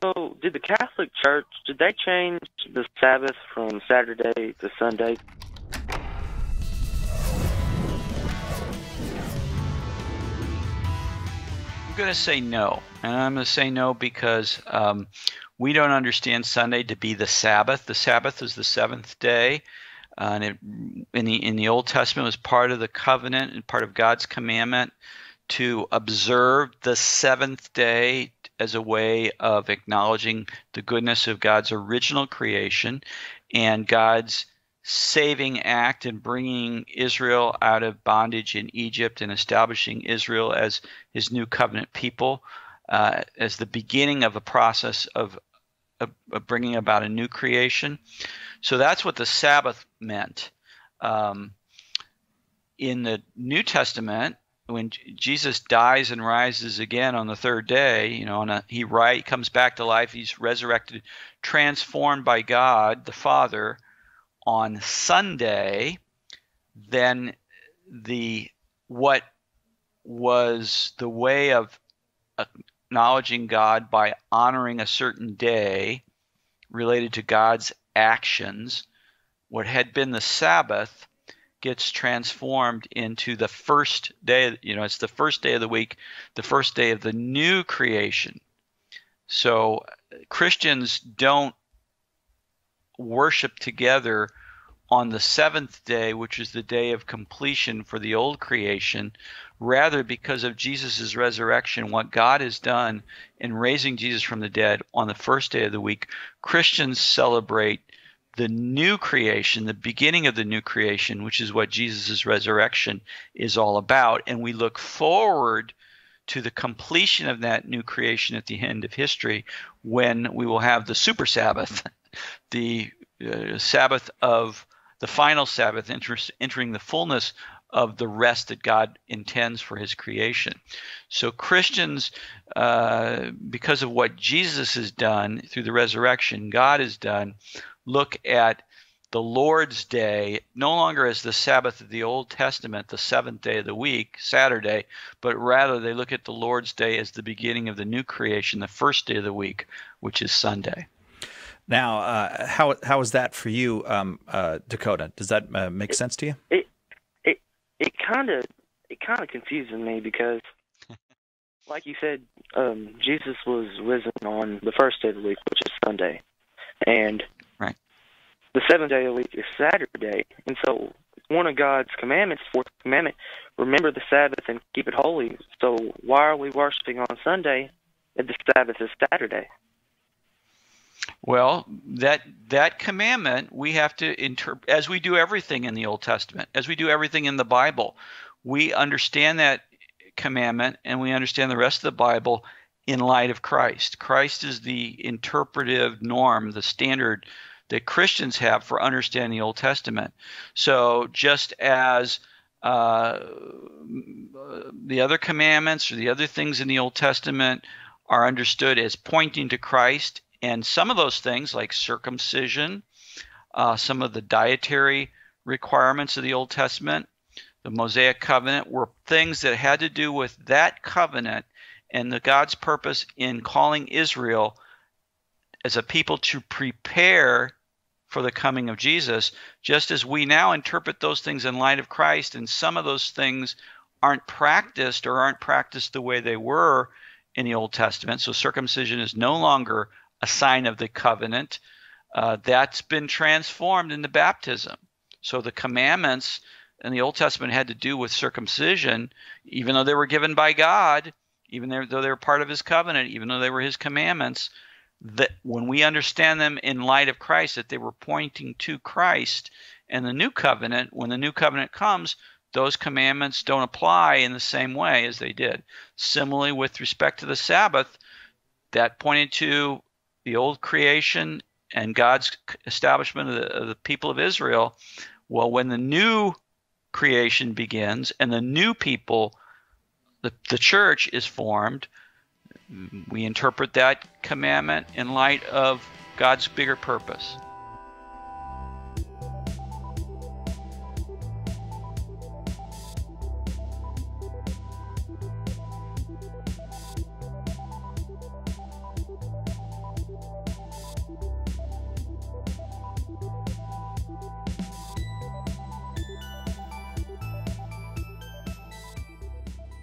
So, did the Catholic Church, did they change the Sabbath from Saturday to Sunday? I'm going to say no. And I'm going to say no because we don't understand Sunday to be the Sabbath. The Sabbath is the seventh day. And in the Old Testament was part of the covenant and part of God's commandment to observe the seventh day as a way of acknowledging the goodness of God's original creation and God's saving act in bringing Israel out of bondage in Egypt and establishing Israel as his new covenant people, as the beginning of a process of bringing about a new creation. So that's what the Sabbath meant. In the New Testament, when Jesus dies and rises again on the third day, he comes back to life. He's resurrected, transformed by God the Father on Sunday. Then what was the way of acknowledging God by honoring a certain day related to God's actions, what had been the Sabbath gets transformed into the first day. It's the first day of the week, the first day of the new creation. So Christians don't worship together on the seventh day, which is the day of completion for the old creation. Rather, because of Jesus' resurrection, what God has done in raising Jesus from the dead on the first day of the week, Christians celebrate the new creation, the beginning of the new creation, which is what Jesus' resurrection is all about. And we look forward to the completion of that new creation at the end of history, when we will have the super Sabbath, the Sabbath of the final Sabbath, entering the fullness of the rest that God intends for his creation. So Christians, because of what Jesus has done through the resurrection, God has done, look at the Lord's Day no longer as the Sabbath of the Old Testament, the seventh day of the week, Saturday, but rather they look at the Lord's Day as the beginning of the new creation, the first day of the week, which is Sunday. Now, how is that for you, Dakota? Does that make sense to you? It kind of confuses me because, like you said, Jesus was risen on the first day of the week, which is Sunday, and right. The seventh day of the week is Saturday. And so one of God's commandments, fourth commandment, remember the Sabbath and keep it holy. So why are we worshiping on Sunday if the Sabbath is Saturday? Well, that commandment we have to interpret, as we do everything in the Old Testament, as we do everything in the Bible. We understand that commandment and we understand the rest of the Bible in light of Christ. Christ is the interpretive norm, the standard that Christians have for understanding the Old Testament. So just as the other commandments or the other things in the Old Testament are understood as pointing to Christ, and some of those things like circumcision, some of the dietary requirements of the Old Testament, the Mosaic covenant, were things that had to do with that covenant and the God's purpose in calling Israel as a people to prepare for the coming of Jesus, just as we now interpret those things in light of Christ, and some of those things aren't practiced the way they were in the Old Testament. So circumcision is no longer a sign of the covenant. That's been transformed into baptism. So the commandments in the Old Testament had to do with circumcision, even though they were given by God, even though they were part of his covenant, even though they were his commandments, that when we understand them in light of Christ, that they were pointing to Christ and the new covenant, when the new covenant comes, those commandments don't apply in the same way as they did. Similarly, with respect to the Sabbath, that pointed to the old creation and God's establishment of the people of Israel. Well, when the new creation begins and the new people, the church is formed, we interpret that commandment in light of God's bigger purpose.